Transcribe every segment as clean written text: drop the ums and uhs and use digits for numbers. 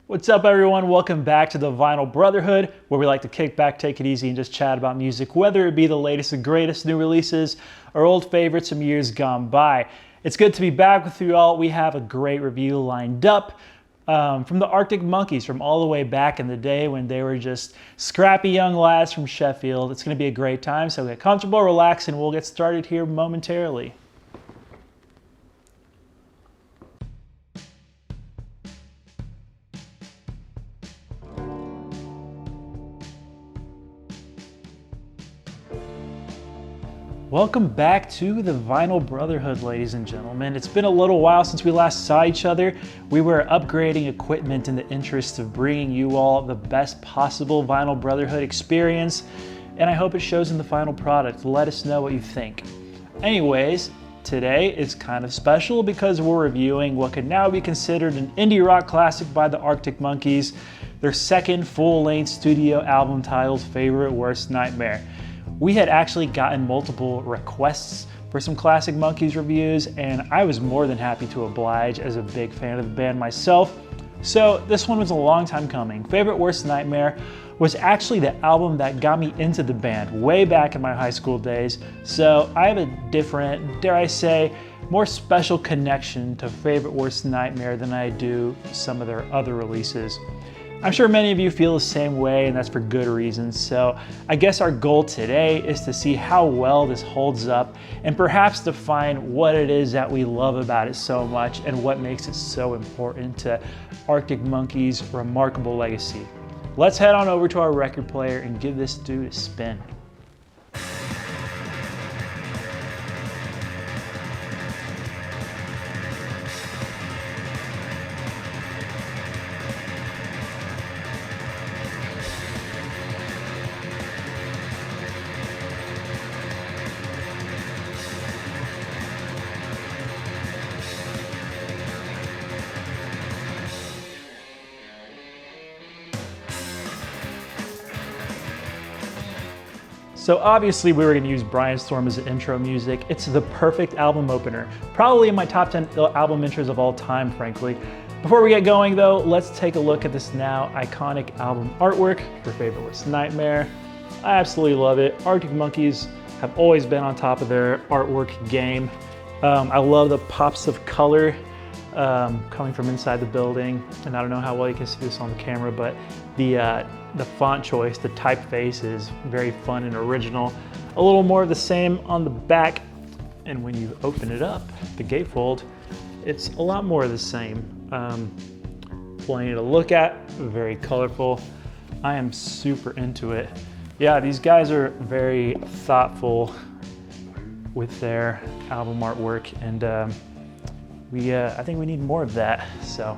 What's up, everyone? Welcome back to the Vinyl Brotherhood, where we like to kick back, take it easy, and just chat about music, whether it be the latest and greatest new releases or old favorites from years gone by. It's good to be back with you all. We have a great review lined up from the Arctic Monkeys from all the way back in the day when they were just scrappy young lads from Sheffield. It's going to be a great time, so get comfortable, relax, and we'll get started here momentarily. Welcome back to the Vinyl Brotherhood, ladies and gentlemen. It's been a little while since we last saw each other. We were upgrading equipment in the interest of bringing you all the best possible Vinyl Brotherhood experience, and I hope it shows in the final product. Let us know what you think. Anyways, today is kind of special because we're reviewing what could now be considered an indie rock classic by the Arctic Monkeys, their second full-length studio album titled Favorite Worst Nightmare. We had actually gotten multiple requests for some Classic Monkeys reviews, and I was more than happy to oblige as a big fan of the band myself. So this one was a long time coming. Favorite Worst Nightmare was actually the album that got me into the band way back in my high school days. So I have a different, dare I say, more special connection to Favorite Worst Nightmare than I do some of their other releases. I'm sure many of you feel the same way, and that's for good reasons. So I guess our goal today is to see how well this holds up and perhaps define what it is that we love about it so much and what makes it so important to Arctic Monkeys' remarkable legacy. Let's head on over to our record player and give this dude a spin. So obviously we were going to use Brainstorm as the intro music. It's the perfect album opener. Probably in my top 10 album intros of all time, frankly. Before we get going though, let's take a look at this now iconic album artwork for Favorite Worst Nightmare. I absolutely love it. Arctic Monkeys have always been on top of their artwork game. I love the pops of color coming from inside the building. And I don't know how well you can see this on the camera, but the font choice, the typeface is very fun and original. A little more of the same on the back, and when you open it up, the gatefold, it's a lot more of the same. Plenty to look at, very colorful. I am super into it. Yeah, these guys are very thoughtful with their album artwork, and I think we need more of that. So.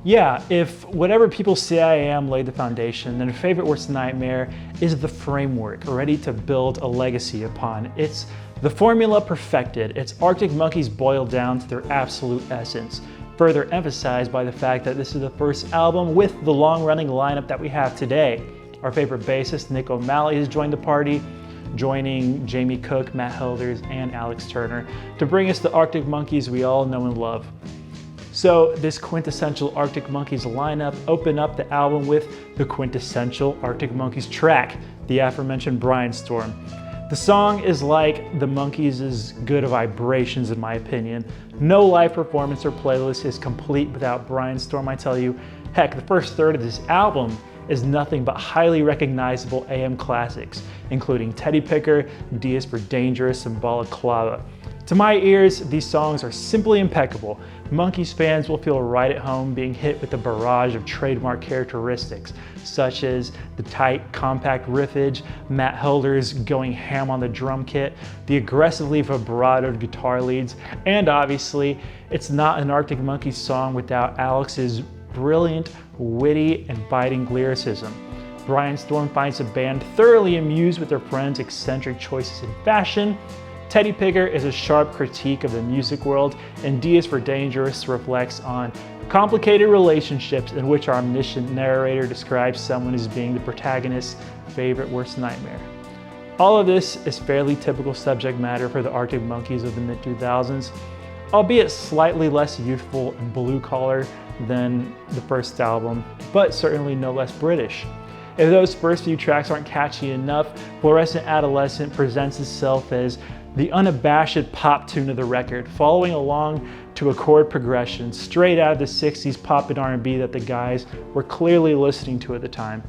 Yeah, if whatever people say I am laid the foundation, then Favorite Worst Nightmare is the framework ready to build a legacy upon. It's the formula perfected. It's Arctic Monkeys boiled down to their absolute essence, further emphasized by the fact that this is the first album with the long-running lineup that we have today. Our favorite bassist, Nick O'Malley, has joined the party, joining Jamie Cook, Matt Helders, and Alex Turner to bring us the Arctic Monkeys we all know and love. So this quintessential Arctic Monkeys lineup opened up the album with the quintessential Arctic Monkeys track, the aforementioned Brainstorm. The song is like the Monkeys' good vibrations, in my opinion. No live performance or playlist is complete without Brainstorm, I tell you. Heck, the first third of this album is nothing but highly recognizable AM classics, including Teddy Picker, D is for Dangerous, and Balaclava. To my ears, these songs are simply impeccable. Monkeys fans will feel right at home being hit with a barrage of trademark characteristics, such as the tight, compact riffage, Matt Helders going ham on the drum kit, the aggressively vibratoed guitar leads, and obviously, it's not an Arctic Monkeys song without Alex's brilliant, witty, and biting lyricism. Brainstorm finds the band thoroughly amused with their friends' eccentric choices in fashion. Teddy Picker is a sharp critique of the music world, and D is for Dangerous reflects on complicated relationships in which our omniscient narrator describes someone as being the protagonist's favorite worst nightmare. All of this is fairly typical subject matter for the Arctic Monkeys of the mid-2000s, albeit slightly less youthful and blue-collar than the first album, but certainly no less British. If those first few tracks aren't catchy enough, Fluorescent Adolescent presents itself as the unabashed pop tune of the record, following along to a chord progression straight out of the 60s pop and R&B that the guys were clearly listening to at the time.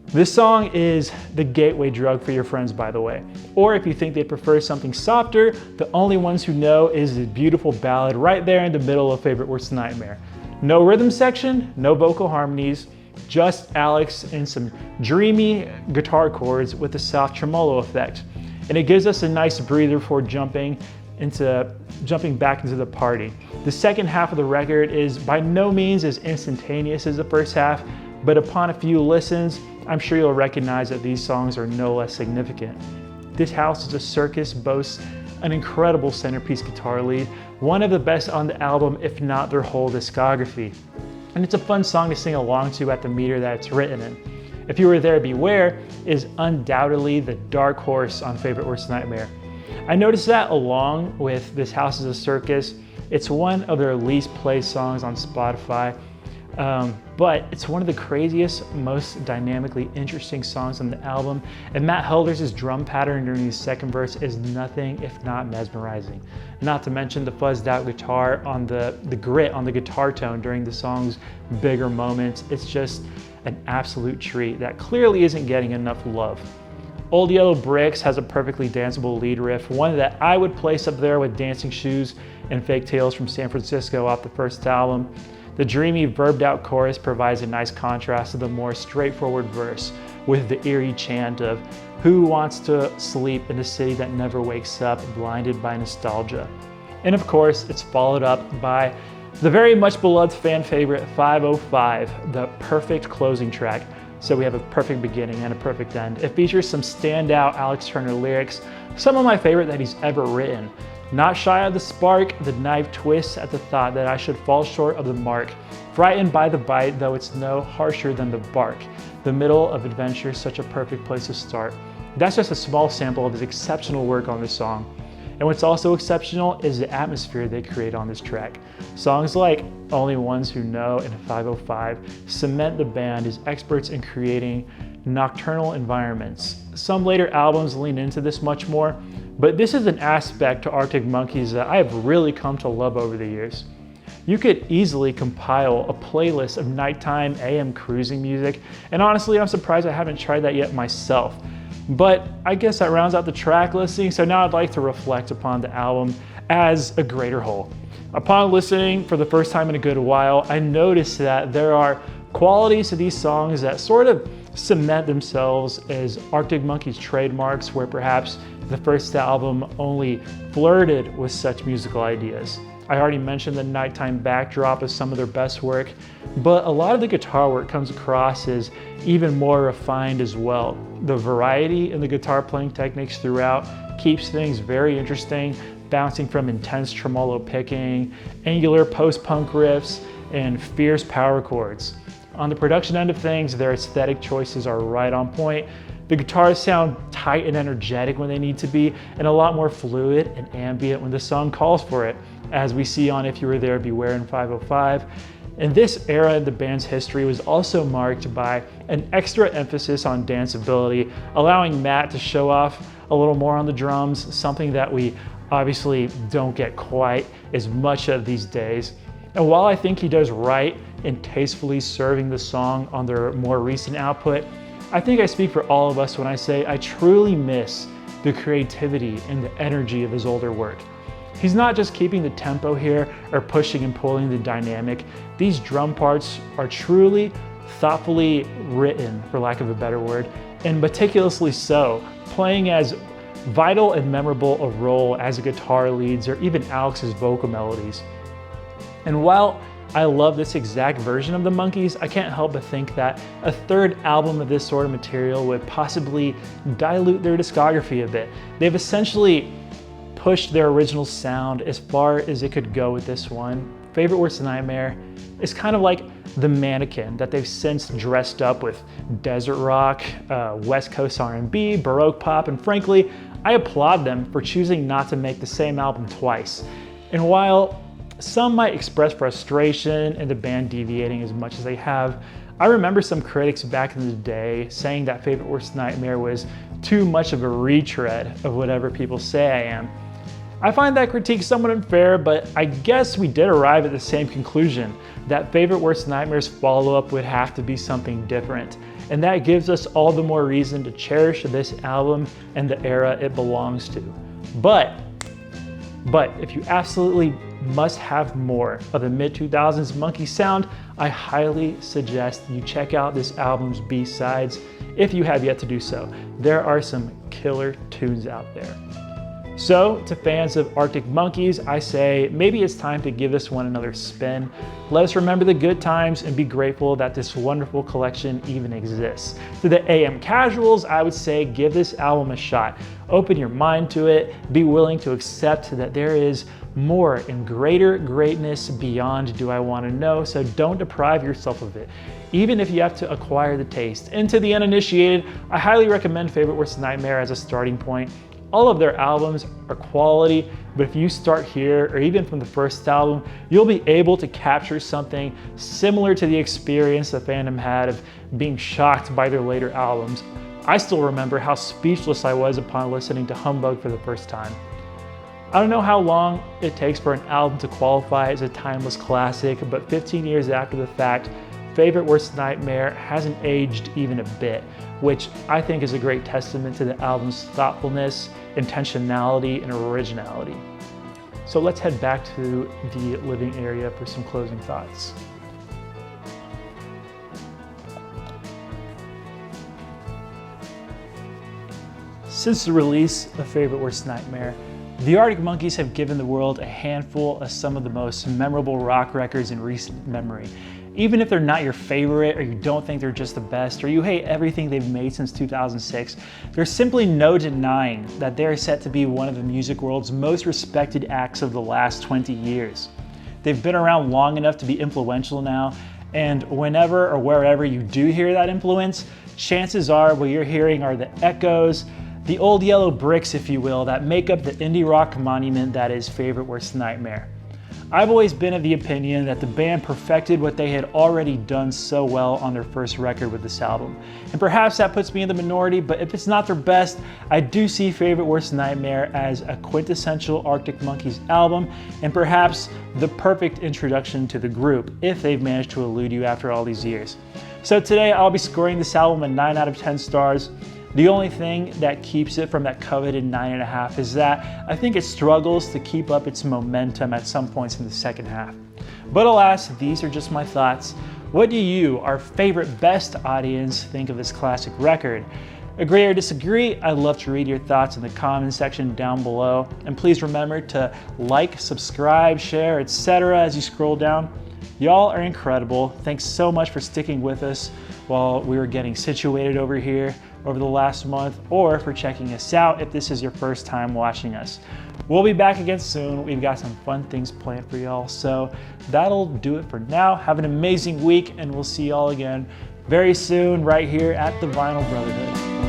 This song is the gateway drug for your friends, by the way. Or if you think they'd prefer something softer, the only ones who know is the beautiful ballad right there in the middle of Favorite Worst Nightmare. No rhythm section, no vocal harmonies, just Alex and some dreamy guitar chords with a soft tremolo effect. And it gives us a nice breather before jumping back into the party. The second half of the record is by no means as instantaneous as the first half, but upon a few listens, I'm sure you'll recognize that these songs are no less significant. This House is a Circus boasts an incredible centerpiece guitar lead, one of the best on the album, if not their whole discography. And it's a fun song to sing along to at the meter that it's written in. If You Were There, Beware is undoubtedly the dark horse on Favorite Worst Nightmare. I noticed that along with This House is a Circus, it's one of their least played songs on Spotify, but it's one of the craziest, most dynamically interesting songs on the album, and Matt Helders' drum pattern during the second verse is nothing if not mesmerizing. Not to mention the fuzzed out guitar on the grit on the guitar tone during the song's bigger moments. It's just an absolute treat that clearly isn't getting enough love. Old Yellow Bricks has a perfectly danceable lead riff, one that I would place up there with Dancing Shoes and Fake Tales from San Francisco off the first album. The dreamy, verbed out chorus provides a nice contrast to the more straightforward verse with the eerie chant of "Who wants to sleep in a city that never wakes up, blinded by nostalgia?" And of course, it's followed up by the very much beloved fan favorite 505, the perfect closing track. So we have a perfect beginning and a perfect end. It features some standout Alex Turner lyrics, some of my favorite that he's ever written. Not shy of the spark, the knife twists at the thought that I should fall short of the mark. Frightened by the bite, though it's no harsher than the bark. The middle of adventure, such a perfect place to start. That's just a small sample of his exceptional work on this song. And what's also exceptional is the atmosphere they create on this track. Songs like Only Ones Who Know and 505 cement the band as experts in creating nocturnal environments. Some later albums lean into this much more, but this is an aspect to Arctic Monkeys that I have really come to love over the years. You could easily compile a playlist of nighttime AM cruising music, and honestly, I'm surprised I haven't tried that yet myself. But I guess that rounds out the track listing, so now I'd like to reflect upon the album as a greater whole. Upon listening for the first time in a good while, I noticed that there are qualities to these songs that sort of cement themselves as Arctic Monkeys trademarks, where perhaps the first album only flirted with such musical ideas. I already mentioned the nighttime backdrop as some of their best work, but a lot of the guitar work comes across as even more refined as well. The variety in the guitar playing techniques throughout keeps things very interesting, bouncing from intense tremolo picking, angular post-punk riffs, and fierce power chords. On the production end of things, their aesthetic choices are right on point. The guitars sound tight and energetic when they need to be, and a lot more fluid and ambient when the song calls for it, as we see on If You Were There, Beware in 505. And this era in the band's history was also marked by an extra emphasis on danceability, allowing Matt to show off a little more on the drums, something that we obviously don't get quite as much of these days. And while I think he does right in tastefully serving the song on their more recent output, I think I speak for all of us when I say I truly miss the creativity and the energy of his older work. He's not just keeping the tempo here or pushing and pulling the dynamic. These drum parts are truly thoughtfully written, for lack of a better word, and meticulously so, playing as vital and memorable a role as a guitar leads or even Alex's vocal melodies. And while I love this exact version of the Monkees, I can't help but think that a third album of this sort of material would possibly dilute their discography a bit. They've essentially pushed their original sound as far as it could go with this one. Favorite Worst Nightmare is kind of like the mannequin that they've since dressed up with desert rock, West Coast R&B, Baroque pop, and frankly, I applaud them for choosing not to make the same album twice. And while Some might express frustration in the band deviating as much as they have. I remember some critics back in the day saying that Favorite Worst Nightmare was too much of a retread of whatever people say I am. I find that critique somewhat unfair, but I guess we did arrive at the same conclusion, that Favorite Worst Nightmare's follow-up would have to be something different. And that gives us all the more reason to cherish this album and the era it belongs to. But if you absolutely must have more of the mid-2000s Monkey sound, I highly suggest you check out this album's B-sides if you have yet to do so. There are some killer tunes out there. So, to fans of Arctic Monkeys, I say maybe it's time to give this one another spin. Let us remember the good times and be grateful that this wonderful collection even exists. To the AM casuals, I would say give this album a shot. Open your mind to it, be willing to accept that there is more and greater greatness beyond Do I Want to Know, so don't deprive yourself of it, even if you have to acquire the taste. And to the uninitiated, I highly recommend Favorite Worst Nightmare as a starting point. All of their albums are quality, but if you start here, or even from the first album, you'll be able to capture something similar to the experience the fandom had of being shocked by their later albums. I still remember how speechless I was upon listening to Humbug for the first time. I don't know how long it takes for an album to qualify as a timeless classic, but 15 years after the fact, Favorite Worst Nightmare hasn't aged even a bit, which I think is a great testament to the album's thoughtfulness, intentionality, and originality. So let's head back to the living area for some closing thoughts. Since the release of Favorite Worst Nightmare, the Arctic Monkeys have given the world a handful of some of the most memorable rock records in recent memory. Even if they're not your favorite, or you don't think they're just the best, or you hate everything they've made since 2006, there's simply no denying that they're set to be one of the music world's most respected acts of the last 20 years. They've been around long enough to be influential now, and whenever or wherever you do hear that influence, chances are what you're hearing are the echoes, the old yellow bricks, if you will, that make up the indie rock monument that is Favorite Worst Nightmare. I've always been of the opinion that the band perfected what they had already done so well on their first record with this album. And perhaps that puts me in the minority, but if it's not their best, I do see Favorite Worst Nightmare as a quintessential Arctic Monkeys album, and perhaps the perfect introduction to the group, if they've managed to elude you after all these years. So today I'll be scoring this album a 9 out of 10 stars. The only thing that keeps it from that coveted 9.5 is that I think it struggles to keep up its momentum at some points in the second half. But alas, these are just my thoughts. What do you, our favorite best audience, think of this classic record? Agree or disagree? I'd love to read your thoughts in the comment section down below. And please remember to like, subscribe, share, etc. as you scroll down. Y'all are incredible. Thanks so much for sticking with us while we were getting situated over here over the last month, or for checking us out if this is your first time watching us. We'll be back again soon. We've got some fun things planned for y'all. So that'll do it for now. Have an amazing week, and we'll see y'all again very soon right here at the Vinyl Brotherhood.